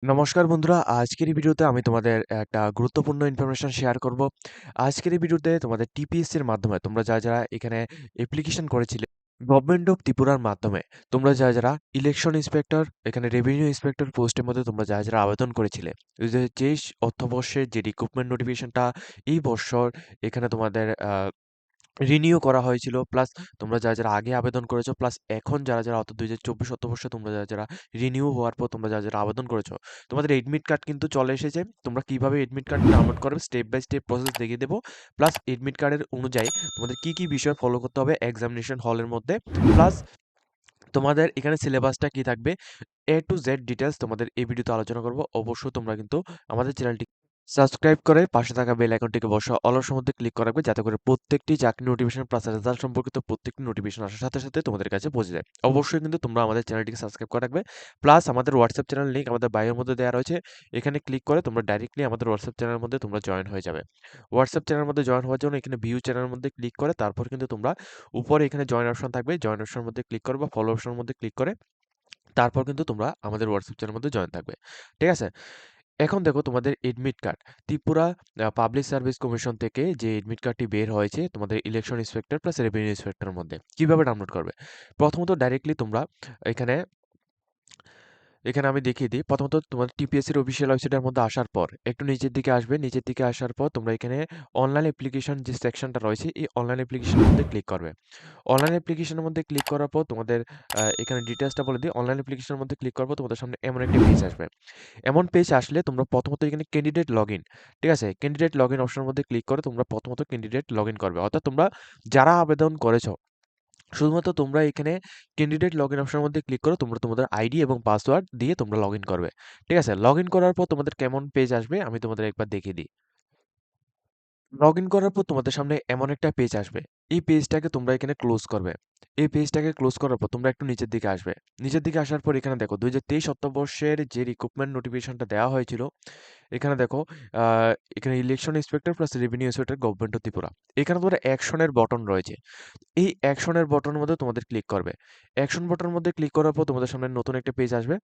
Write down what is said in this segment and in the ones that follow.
নমস্কার বন্ধুরা, আজকের এই ভিডিওতে আমি তোমাদের একটা গুরুত্বপূর্ণ ইনফরমেশন শেয়ার করব। আজকের এই ভিডিওতে তোমাদের টিপিএসসি এর মাধ্যমে তোমরা যারা এখানে অ্যাপ্লিকেশন করেছিলে গভর্নমেন্ট অফ ত্রিপুরার মাধ্যমে, তোমরা যারা ইলেকশন ইন্সপেক্টর, এখানে রেভিনিউ ইন্সপেক্টর পোস্টের মধ্যে তোমরা যারা আবেদন করেছিলে, যে অর্থবর্ষের যে রিক্রুটমেন্ট নোটিফিকেশনটা এই বছর এখানে তোমাদের রিনিউ করা হয়েছিল, প্লাস তোমরা যারা আগে আবেদন করেছো, প্লাস এখন যারা অর্থাৎ 2024 অর্থবর্ষে তোমরা যারা রিনিউ হওয়ার পর তোমরা যারা আবেদন করেছো, তোমাদের এডমিট কার্ড কিন্তু চলে এসেছে। তোমরা কিভাবে এডমিট কার্ড ডাউনলোড করবে স্টেপ বাই স্টেপ প্রসেস দেখিয়ে দেবো। প্লাস এডমিট কার্ডের অনুযায়ী তোমাদের কি বিষয় ফলো করতে হবে এক্সামিনেশন হলের মধ্যে, প্লাস তোমাদের এখানে সিলেবাসটা কি থাকবে, এ টু জেড ডিটেলস তোমাদের এই ভিডিওতে আলোচনা করব। অবশ্যই তোমরা কিন্তু আমাদের চ্যানেলটি সাবস্ক্রাইব করে পাশে থাকা বেল আইকনটিকে অলস মধ্যে ক্লিক করে রাখবে, যাতে করে প্রত্যেকটি চাকরি নোটিফিকেশন প্লাস রেজাল্ট সম্পর্কিত প্রত্যেকটি নোটিফিকেশন আসার সাথে সাথে তোমাদের কাছে পৌঁছে যায়। অবশ্যই কিন্তু তোমরা আমাদের চ্যানেলটিকে সাবস্ক্রাইব করে রাখবে। প্লাস আমাদের হোয়াটসঅ্যাপ চ্যানেল লিঙ্ক আমাদের বায়োর মধ্যে দেওয়া রয়েছে, এখানে ক্লিক করে তোমরা ডাইরেক্টলি আমাদের হোয়াটসঅ্যাপ চ্যানেলের মধ্যে তোমরা জয়েন হয়ে যাবে। হোয়াটসঅ্যাপ চ্যানেলের মধ্যে জয়েন হওয়ার জন্য এখানে ভিউ চ্যানেলের মধ্যে ক্লিক করে তারপর কিন্তু তোমরা উপরে এখানে জয়েন অপশন থাকবে, জয়েন অপশনের মধ্যে ক্লিক করবে, ফলো অপশনের মধ্যে ক্লিক করে তারপর কিন্তু তোমরা আমাদের হোয়াটসঅ্যাপ চ্যানেলের মধ্যে জয়েন থাকবে। ঠিক আছে? এখন দেখো তোমাদের admit card Tripura public service commission থেকে যে এডমিট কার্ডটি বের হয়েছে তোমাদের ইলেকশন ইন্সপেক্টর প্লাস রেভিনিউ ইন্সপেক্টরের মধ্যে কিভাবে ডাউনলোড করবে। প্রথমত ডাইরেক্টলি তোমরা এখানে এখানে আমি দেখিয়ে দিই। প্রথমত তোমাদের টিপিএসসির অফিসিয়াল ওয়েবসাইটের মধ্যে আসার পর একটু নিচের দিকে আসবে। নিচের দিকে আসার পর তোমরা এখানে অনলাইন অ্যাপ্লিকেশন যে সেকশনটা রয়েছে এই অনলাইন অ্যাপ্লিকেশনের মধ্যে ক্লিক করবে। অনলাইন অ্যাপ্লিকেশনের মধ্যে ক্লিক করার পর তোমাদের এখানে ডিটেইলসটা বলে দিই। অনলাইন অ্যাপ্লিকেশনের মধ্যে ক্লিক করার পর তোমাদের সামনে এমন একটা পেজ আসবে। এমন পেজ আসলে তোমরা প্রথমত এখানে ক্যান্ডিডেট লগইন, ঠিক আছে? ক্যান্ডিডেট লগইন অপশনের মধ্যে ক্লিক করে তোমরা প্রথমত ক্যান্ডিডেট লগইন করবে। অর্থাৎ তোমরা যারা আবেদন করেছো শুধুমাত্র তোমরা এখানে ক্যান্ডিডেট লগইন অপশনের মধ্যে ক্লিক করে তোমরা তোমাদের আইডি এবং পাসওয়ার্ড দিয়ে তোমরা লগইন করবে। ঠিক আছে? লগইন করার পর তোমাদের কেমন পেজ আসবে আমি তোমাদের একবার দেখিয়ে দিই। লগইন করার পর তোমাদের সামনে এমন একটা পেজ আসবে। এই পেজটাকে তোমরা এখানে ক্লোজ করবে। এই পেজটাকে ক্লোজ করার পর তোমরা একটু নিচের দিকে আসবে। নিচের দিকে আসার পর এখানে দেখো 2023 অর্থবর্ষের যে রিক্রুটমেন্ট নোটিফিকেশনটা দেওয়া হয়েছিল, এখানে দেখো আ এখানে election inspector plus revenue inspector government of Tripura. এখানে তোমাদের অ্যাকশনের বটন রয়েছে। এই অ্যাকশনের বটনের মধ্যে তোমাদের ক্লিক করবে। অ্যাকশন বটনের মধ্যে ক্লিক করার পর তোমাদের সামনে নতুন একটা পেজ আসবে।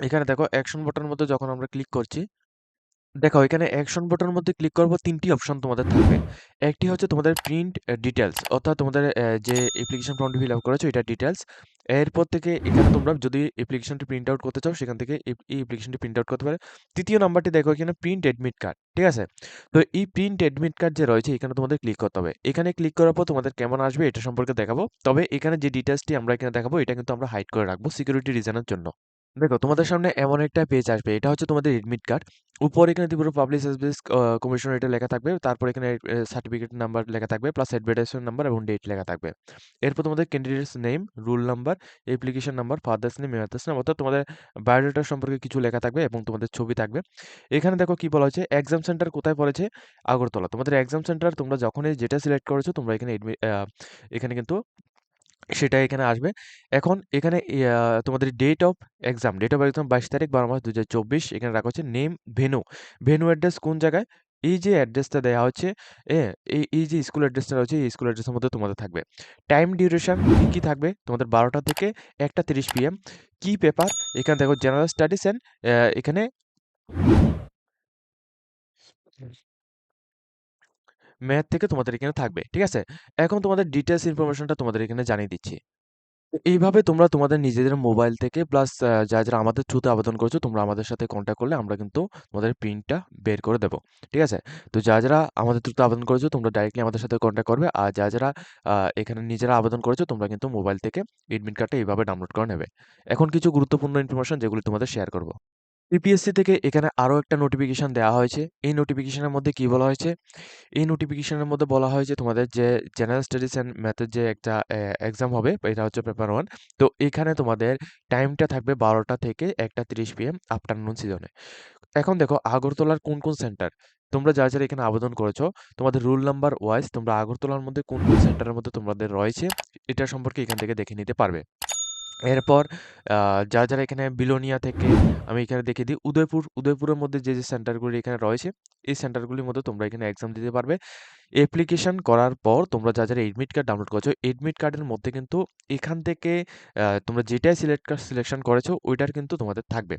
এখানে দেখো অ্যাকশন বটনের মধ্যে যখন আমরা ক্লিক করছি, দেখো এখানে অ্যাকশন বাটনের মধ্যে ক্লিক করব ৩ টি অপশন তোমাদের থাকবে। একটি হচ্ছে তোমাদের প্রিন্ট ডিটেইলস, অর্থাৎ তোমাদের যে অ্যাপ্লিকেশন ফর্মটি ফিল আপ করেছো এটা ডিটেইলস। এরপর থেকে এখানে তোমরা যদি অ্যাপ্লিকেশনটি প্রিন্ট আউট করতে চাও সেখান থেকে এই অ্যাপ্লিকেশনটি প্রিন্ট আউট করতে পারো। ৩য় নাম্বারটি দেখো এখানে প্রিন্ট অ্যাডমিট কার্ড, ঠিক আছে? তো এই প্রিন্ট অ্যাডমিট কার্ড যে রয়েছে এখানে তোমাদের ক্লিক করতে হবে। এখানে ক্লিক করার পর তোমাদের কেমন আসবে এটা সম্পর্কে দেখাবো। তবে এখানে যে ডিটেইলসটি আমরা এখানে দেখাবো এটা কিন্তু আমরা হাইড করে রাখবো সিকিউরিটি রিজনের জন্য। দেখো তোমাদের সামনে এমন একটা পেজ আসবে। এটা হচ্ছে তোমাদের এডমিট কার্ড। উপরে এখানে ত্রিপুরা পাবলিক সার্ভিস কমিশন এটা লেখা থাকবে। তারপর এখানে সার্টিফিকেট নাম্বার লেখা থাকবে, প্লাস অ্যাডভার্টাইজমেন্ট নাম্বার এবং ডেট লেখা থাকবে। এরপর তোমাদের candidates name, roll number, application number, father's name, mother's name, অর্থাৎ তোমাদের বায়োডাটা সম্পর্কে কিছু লেখা থাকবে এবং তোমাদের ছবি থাকবে। এখানে দেখো কি বলা হয়েছে, এক্সাম সেন্টার কোথায় পড়েছে? আগরতলা। তোমাদের এক্সাম সেন্টার তোমরা যখনই যেটা সিলেক্ট করেছো তোমরা এখানে এখানে কিন্তু সেটা এখানে আসবে। এখন এখানে তোমাদের ডেট অফ এক্সাম 22 তারিখ 12 মাস 2024 এখানে রাখা হচ্ছে। নেম, ভেন্যু, ভেন্যু অ্যাড্রেস কোন জায়গায়? এই যে অ্যাড্রেসটা দেয়া হচ্ছে, এই যে স্কুল অ্যাড্রেসটা রয়েছে এই স্কুল অ্যাড্রেসের মধ্যে তোমাদের থাকবে। টাইম ডিউরেশন কি থাকবে? তোমাদের 12টা থেকে 1টা 30 পিএম। কি পেপার? এখানে দেখো জেনারেল স্টাডিজ অ্যান্ড এখানে ম্যাথ থেকে তোমাদের এখানে থাকবে। ঠিক আছে? এখন তোমাদের ডিটেইলস ইনফরমেশনটা তোমাদের এখানে জানিয়ে দিচ্ছি। এইভাবে তোমরা তোমাদের নিজেদের মোবাইল থেকে প্লাস যারা আমাদের থ্রুতে আবেদন করেছো তোমরা আমাদের সাথে কন্ট্যাক্ট করলে আমরা কিন্তু তোমাদের প্রিন্টটা বের করে দেবো। ঠিক আছে? তো যারা আমাদের থ্রুতে আবেদন করেছো তোমরা ডাইরেক্টলি আমাদের সাথে কন্ট্যাক্ট করবে। আর যারা এখানে নিজেরা আবেদন করেছো তোমরা কিন্তু মোবাইল থেকে এডমিট কার্ডটা এইভাবে ডাউনলোড করে নেবে। এখন কিছু গুরুত্বপূর্ণ ইনফরমেশন যেগুলো তোমাদের শেয়ার করব। ইউপিএসসি থেকে এখানে আরো একটা নোটিফিকেশন দেওয়া হয়েছে। এই নোটিফিকেশনের মধ্যে কি বলা হয়েছে? এই নোটিফিকেশনের মধ্যে বলা হয় যে তোমাদের যে জেনারেল স্টাডিজ অ্যান্ড ম্যাথের যে একটা এক্সাম হবে এটা হচ্ছে পেপার 1। তো এখানে তোমাদের টাইমটা থাকবে 12টা থেকে 1টা 30 পিএম আফটারনুন সিজনে। এখন দেখো আগরতলার কোন সেন্টার, তোমরা যারা এখানে আবেদন করেছো তোমাদের রোল নাম্বার ওয়াইজ তোমরা আগরতলার মধ্যে কোন সেন্টারের মধ্যে তোমাদের রয়েছে এটা সম্পর্কে এখান থেকে দেখে নিতে পারবে। এরপর যারা এখানে বিলোনিয়া থেকে আমি এখানে দেখিয়ে দিই উদয়পুরের মধ্যে যে সেন্টারগুলি এখানে রয়েছে, এই সেন্টারগুলির মধ্যে তোমরা এখানে এক্সাম দিতে পারবে। অ্যাপ্লিকেশন করার পর তোমরা যারা এডমিট কার্ড ডাউনলোড করেছো, এডমিট কার্ডের মধ্যে কিন্তু এখান থেকে তোমরা যেটাই সিলেকশন করেছো ওইটার কিন্তু তোমাদের থাকবে।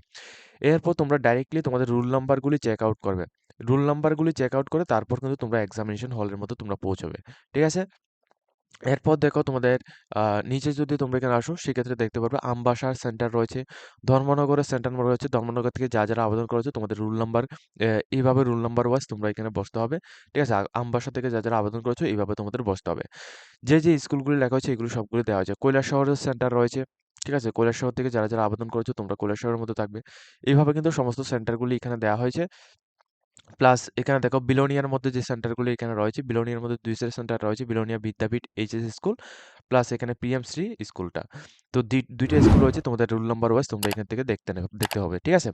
এরপর তোমরা ডাইরেক্টলি তোমাদের রোল নাম্বারগুলি চেক আউট করবে। রোল নাম্বারগুলি চেক আউট করে তারপর কিন্তু তোমরা এক্সামিনেশন হলের মধ্যে তোমরা পৌঁছবে। ঠিক আছে? এরপর দেখো তোমাদের নিচে যদি তোমরা এখানে আসো সেক্ষেত্রে দেখতে পারবে আমবাসার সেন্টার রয়েছে, ধর্মনগরের সেন্টার রয়েছে। ধর্মনগর থেকে যারা আবেদন করেছো তোমাদের রোল নাম্বার এইভাবে রোল নাম্বার ওয়াইজ তোমরা এখানে বসতে হবে। ঠিক আছে? আমবাসা থেকে যারা আবেদন করেছো এইভাবে তোমাদের বসতে হবে। যে স্কুলগুলি লেখা হয়েছে এগুলো সবগুলো দেওয়া হয়েছে। কৈলাসহরের সেন্টার রয়েছে। ঠিক আছে? কৈলাসহর থেকে যারা আবেদন করেছো তোমরা কৈলাসহরের মধ্যে থাকবে। এইভাবে কিন্তু সমস্ত সেন্টারগুলি এখানে দেওয়া হয়েছে। প্লাস এখানে দেখো বিলোনিয়ার মধ্যে যে সেন্টারগুলো এখানে রয়েছে, বিলোনিয়ার মধ্যে ২ সেন্টার রয়েছে। বিলোনিয়া বিদ্যাপীঠ এইচএস স্কুল প্লাস এখানে পিএম শ্রী স্কুলটা। তো ২ টা স্কুল রয়েছে তোমাদের রোল নাম্বার ওয়াইজ তোমরা এখান থেকে দেখতে হবে। ঠিক আছে?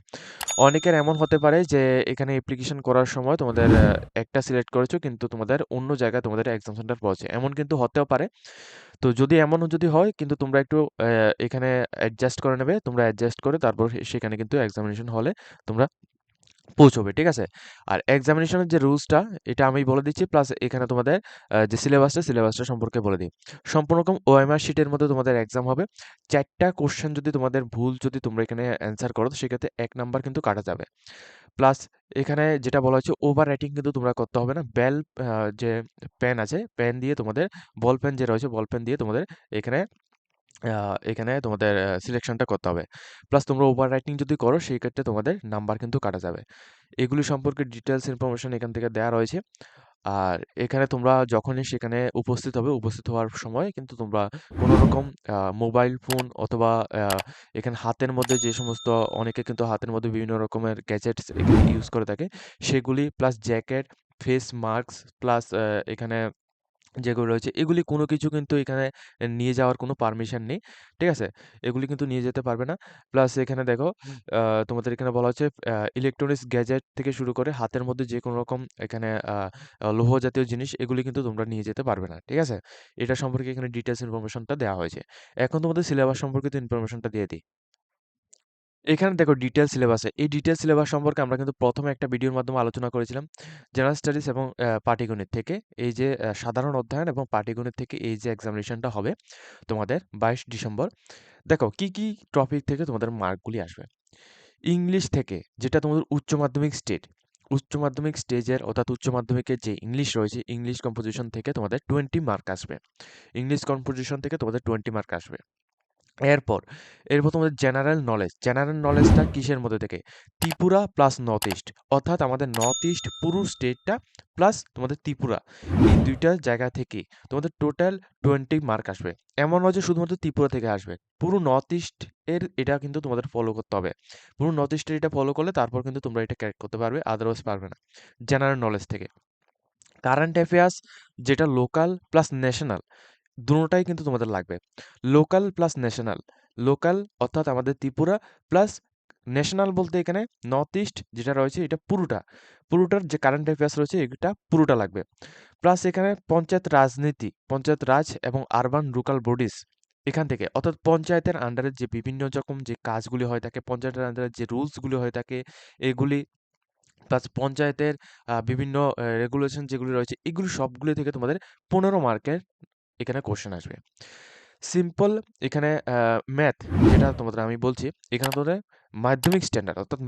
অনেকের এমন হতে পারে যে এখানে অ্যাপ্লিকেশন করার সময় তোমাদের একটা সিলেক্ট করেছো কিন্তু তোমাদের অন্য জায়গায় তোমাদের এক্সাম সেন্টার পড়েছে। এমন কিন্তু হতেও পারে। তো যদি এমন যদি হয় কিন্তু তোমরা একটু এখানে অ্যাডজাস্ট করে নেবে। তোমরা অ্যাডজাস্ট করে তারপর সেখানে কিন্তু এক্সামিনেশন হলে তোমরা পৌঁছবে। ঠিক আছে? আর এক্সামিনেশনের যে রুলসটা এটা আমি বলে দিচ্ছি প্লাস এখানে তোমাদের যে সিলেবাসটা সম্পর্কে বলে দিই। সম্পূর্ণ রকম ওএমআর শিটের মধ্যে তোমাদের এক্সাম হবে। ৪ টা কোয়েশ্চেন যদি তোমাদের ভুল যদি তোমরা এখানে অ্যান্সার করো তো সেক্ষেত্রে ১ নাম্বার কিন্তু কাটা যাবে। প্লাস এখানে যেটা বলা হয়েছে ওভার রাইটিং কিন্তু তোমরা করতে হবে না। যে পেন আছে, পেন দিয়ে তোমাদের বল পেন যে রয়েছে বল পেন দিয়ে তোমাদের এখানে আ এখানে তোমাদের সিলেকশনটা করতে হবে। প্লাস তোমরা ওভার রাইটিং যদি করো সেই ক্ষেত্রে তোমাদের নাম্বার কিন্তু কাটা যাবে। এগুলি সম্পর্কে ডিটেইলস ইনফরমেশন এখান থেকে দেয়া রয়েছে। আর এখানে তোমরা যখনই সেখানে উপস্থিত হবে, উপস্থিত হওয়ার সময় কিন্তু তোমরা কোনো রকম মোবাইল ফোন অথবা আ এখানে হাতের মধ্যে যে সমস্ত অনেকে কিন্তু হাতের মধ্যে বিভিন্ন রকমের গ্যাজেটস এখানে ইউজ করে থাকে, সেগুলি plus jacket, face mask plus এখানে যেগুলো রয়েছে এগুলি কোনো কিছু কিন্তু এখানে নিয়ে যাওয়ার কোনো পারমিশন নেই। ঠিক আছে? এগুলি কিন্তু নিয়ে যেতে পারবে না। প্লাস এখানে দেখো আ তোমাদের এখানে বলা হচ্ছে ইলেকট্রনিক্স গ্যাজেট থেকে শুরু করে হাতের মধ্যে যেকোনো রকম এখানে আ আ লৌহ জাতীয় জিনিস এগুলি কিন্তু তোমরা নিয়ে যেতে পারবে না। ঠিক আছে? এটা সম্পর্কে এখানে ডিটেইলস ইনফরমেশনটা দেওয়া হয়েছে। এখন তোমাদের সিলেবাস সম্পর্কিত ইনফরমেশনটা দিয়ে দিই। এখানে দেখো ডিটেইলস সিলেবাসে। এই ডিটেইলস সিলেবাস সম্পর্কে আমরা কিন্তু ১ম এ একটা ভিডিওর মাধ্যমে আলোচনা করেছিলাম। জেনারেল স্টাডিজ এবং পাটিগণিত থেকে এই যে সাধারণ অধ্যয়ন এবং পাটিগণিত থেকে এই যে এক্সামিনেশনটা হবে তোমাদের ২২ ডিসেম্বর। দেখো কি টপিক থেকে তোমাদের মার্কগুলি আসবে। ইংলিশ থেকে যেটা তোমাদের উচ্চ মাধ্যমিক স্টেজের অর্থাৎ উচ্চ মাধ্যমিকের যে ইংলিশ রয়েছে, ইংলিশ কম্পোজিশন থেকে তোমাদের 20 মার্ক আসবে। ইংলিশ কম্পোজিশন থেকে তোমাদের 20 মার্ক আসবে। এরপর, এরপর তোমাদের জেনারেল নলেজটা কিসের মধ্যে থেকে? Tripura plus north east. অর্থাৎ আমাদের নর্থ ইস্ট পুরো স্টেটটা প্লাস তোমাদের ত্রিপুরা। এই ২ টা জায়গা থেকে তোমাদের টোটাল 20 মার্ক আসবে। এমন নয় যে শুধুমাত্র ত্রিপুরা থেকে আসবে। পুরো নর্থ ইস্ট এর এটা কিন্তু তোমাদের ফলো করতে হবে। পুরো নর্থ ইস্টের এটা ফলো করলে তারপর কিন্তু তোমরা এটা ক্র্যাক করতে পারবে, আদারওয়াইজ পারবে না। জেনারেল নলেজ থেকে। কারেন্ট অ্যাফেয়ার্স যেটা লোকাল প্লাস ন্যাশনাল দুটোটাই কিন্তু তোমাদের লাগবে। Local plus national. লোকাল অর্থাৎ আমাদের ত্রিপুরা প্লাস ন্যাশনাল বলতে এখানে নর্থ ইস্ট যেটা রয়েছে এটা পুরোটা। পুরোটার যে কারেন্ট অ্যাফেয়ার্স রয়েছে এটা পুরোটা লাগবে। প্লাস এখানে পঞ্চায়েত রাজ এবং আরবান লোকাল বডিজ এখান থেকে অর্থাৎ পঞ্চায়েতের আন্ডারে যে বিভিন্ন রকম যে কাজগুলি হয়ে থাকে, পঞ্চায়েতের আন্ডারে যে রুলসগুলি হয়ে থাকে এগুলি প্লাস পঞ্চায়েতের বিভিন্ন রেগুলেশন যেগুলি রয়েছে এগুলি সবগুলি থেকে তোমাদের ১৫ মার্কের এখানে কোয়েশ্চেন আসবে। সিম্পল এখানে ম্যাথ যেটা তোমাদের আমি বলছি, এখানে তোমাদের মাধ্যমিক স্ট্যান্ডার্ড অর্থাৎ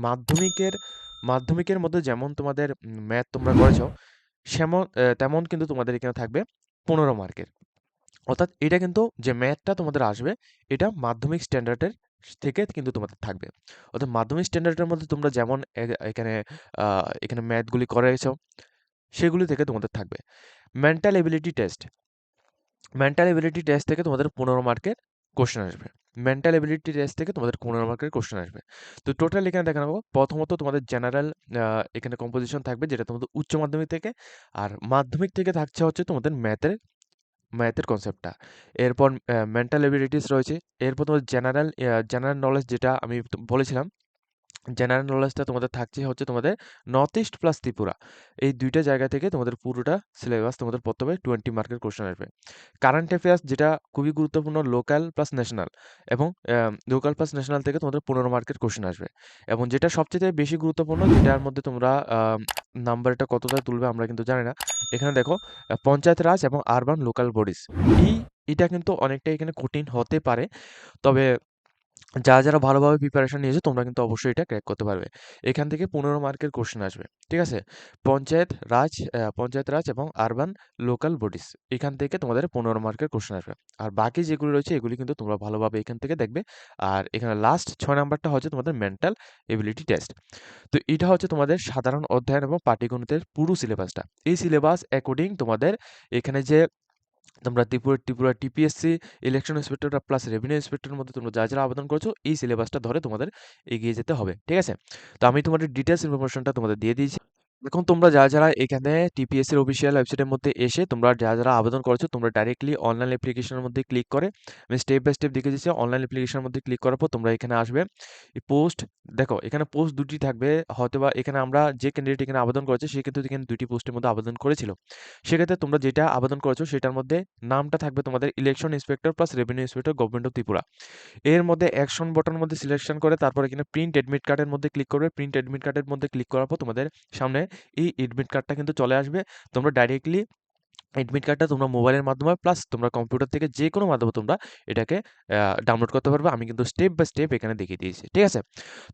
মাধ্যমিকের মধ্যে যেমন তোমাদের ম্যাথ তোমরা করেছ, তেমন কিন্তু তোমাদের এখানে থাকবে ১৫ মার্কের। অর্থাৎ এটা কিন্তু যে ম্যাথটা তোমাদের আসবে, এটা মাধ্যমিক স্ট্যান্ডার্ডের থেকে কিন্তু তোমাদের থাকবে। অর্থাৎ মাধ্যমিক স্ট্যান্ডার্ডের মধ্যে তোমরা যেমন এখানে এখানে ম্যাথগুলি করেছো, সেগুলি থেকে তোমাদের থাকবে। Mental ability test mental ability test থেকে তোমাদের ১৫ মার্কের কোশ্চেন আসবে। মেন্টাল এবিলিটি টেস্ট থেকে তোমাদের ১৫ মার্কের কোশ্চেন আসবে। তো টোটাল এখানে দেখে নেবো, প্রথমত তোমাদের জেনারেল এখানে কম্পোজিশন থাকবে যেটা তোমাদের উচ্চ মাধ্যমিক থেকে, আর মাধ্যমিক থেকে থাকছে হচ্ছে তোমাদের ম্যাথের কনসেপ্টটা। এরপর মেন্টাল এবিলিটিস রয়েছে। এরপর তোমাদের জেনারেল নলেজ যেটা আমি বলেছিলাম জেনারেল নলেজটা তোমাদের থাকছে হচ্ছে তোমাদের নর্থ ইস্ট প্লাস ত্রিপুরা। এই ২ টা জায়গা থেকে তোমাদের পুরোটা সিলেবাস তোমাদের পড়তে হবে, 20 মার্কের কোয়েশ্চেন আসবে। কারেন্ট অ্যাফেয়ার্স যেটা খুবই গুরুত্বপূর্ণ, লোকাল প্লাস ন্যাশনাল এবং লোকাল প্লাস ন্যাশনাল থেকে তোমাদের 15 মার্কের কোয়েশ্চেন আসবে। এবং যেটা সবচাইতে বেশি গুরুত্বপূর্ণ, যেটার মধ্যে তোমরা নাম্বার এটা কতটা তুলবে আমরা কিন্তু জানি না। এখানে দেখো পঞ্চায়েত রাজ এবং আরবান লোকাল বডিজ। এই এটা কিন্তু অনেকটা এখানে কঠিন হতে পারে। তবে যারা ভালোভাবে প্রিপারেশন নিয়েছে তোমরা কিন্তু অবশ্যই এটা ক্র্যাক করতে পারবে। এখান থেকে 15 মার্কের কোশ্চেন আসবে। ঠিক আছে? পঞ্চায়েত রাজ এবং আরবান লোকাল বডিজ এখান থেকে তোমাদের 15 মার্কের কোশ্চেন আসবে। আর বাকি যেগুলো রয়েছে এগুলি কিন্তু তোমরা ভালোভাবে এখান থেকে দেখবে। আর এখানে লাস্ট 6 নাম্বারটা হচ্ছে তোমাদের মেন্টাল এবিলিটি টেস্ট। তো এটা হচ্ছে তোমাদের সাধারণ অধ্যয়ন এবং পাটিগণিতের পুরো সিলেবাসটা। এই সিলেবাস অ্যাকর্ডিং তোমাদের এখানে যে তোমরা Tripura TPSC election inspector plus revenue ইন্সপেক্টরের মধ্যে তোমরা যারা আবেদন করেছো এই সিলেবাসটা ধরে তোমাদের এগিয়ে যেতে হবে। ঠিক আছে? তো আমি তোমাদের ডিটেইলস ইনফরমেশনটা তোমাদের দিয়ে দিয়েছি। এখন তোমরা যারা এখানে টিপিএসসির অফিসিয়াল ওয়েবসাইটের মধ্যে এসে তোমরা যারা আবেদন করেছো তোমরা ডাইরেক্টলি অনলাইন অ্যাপ্লিকেশনের মধ্যে ক্লিক করে, আমি স্টেপ বাই স্টেপ দেখিয়ে দিচ্ছি। অনলাইন অ্যাপ্লিকেশনের মধ্যে ক্লিক করার পর তোমরা এখানে আসবে। এই পোস্ট দেখো এখানে পোস্ট ২ টি থাকবে। হয়তোবা এখানে আমরা যে ক্যান্ডিডেট এখানে আবেদন করেছে সে কিন্তু এখানে ২ টি পোস্টের মধ্যে আবেদন করেছিল। সেক্ষেত্রে তোমরা যেটা আবেদন করেছো সেটার মধ্যে নামটা থাকবে তোমাদের election inspector plus revenue inspector government of Tripura. এর মধ্যে অ্যাকশন বাটনের মধ্যে সিলেকশন করে তারপর এখানে প্রিন্ট এডমিট কার্ডের মধ্যে ক্লিক করবে। প্রিন্ট এডমিট কার্ডের মধ্যে ক্লিক করার পর তোমাদের সামনে এই এডমিট কার্ডটা কিন্তু চলে আসবে। তোমরা ডাইরেক্টলি এডমিট কার্ডটা তোমরা মোবাইলের মাধ্যমে প্লাস তোমরা কম্পিউটার থেকে যেকোনো মাধ্যমে তোমরা এটাকে ডাউনলোড করতে পারবে। আমি কিন্তু স্টেপ বাই স্টেপ এখানে দেখিয়ে দিয়েছি। ঠিক আছে?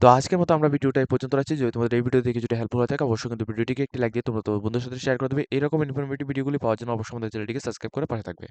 তো আজকের মতো আমরা ভিডিওটা এই পর্যন্ত রাখছি। যদি তোমাদের এই ভিডিও দেখে যদি হেল্পফুল হয়ে থাকে অবশ্যই কিন্তু ভিডিওটিকে একটি লাইক দিয়ে তোমরা তোমাদের বন্ধুদের সাথে শেয়ার করে দেবে। এরকম ইনফরমেটিভ ভিডিওগুলি পাওয়ার জন্য অবশ্যই আমাদের চ্যানেলটিকে সাবস্ক্রাইব করে পাশে থাকবে।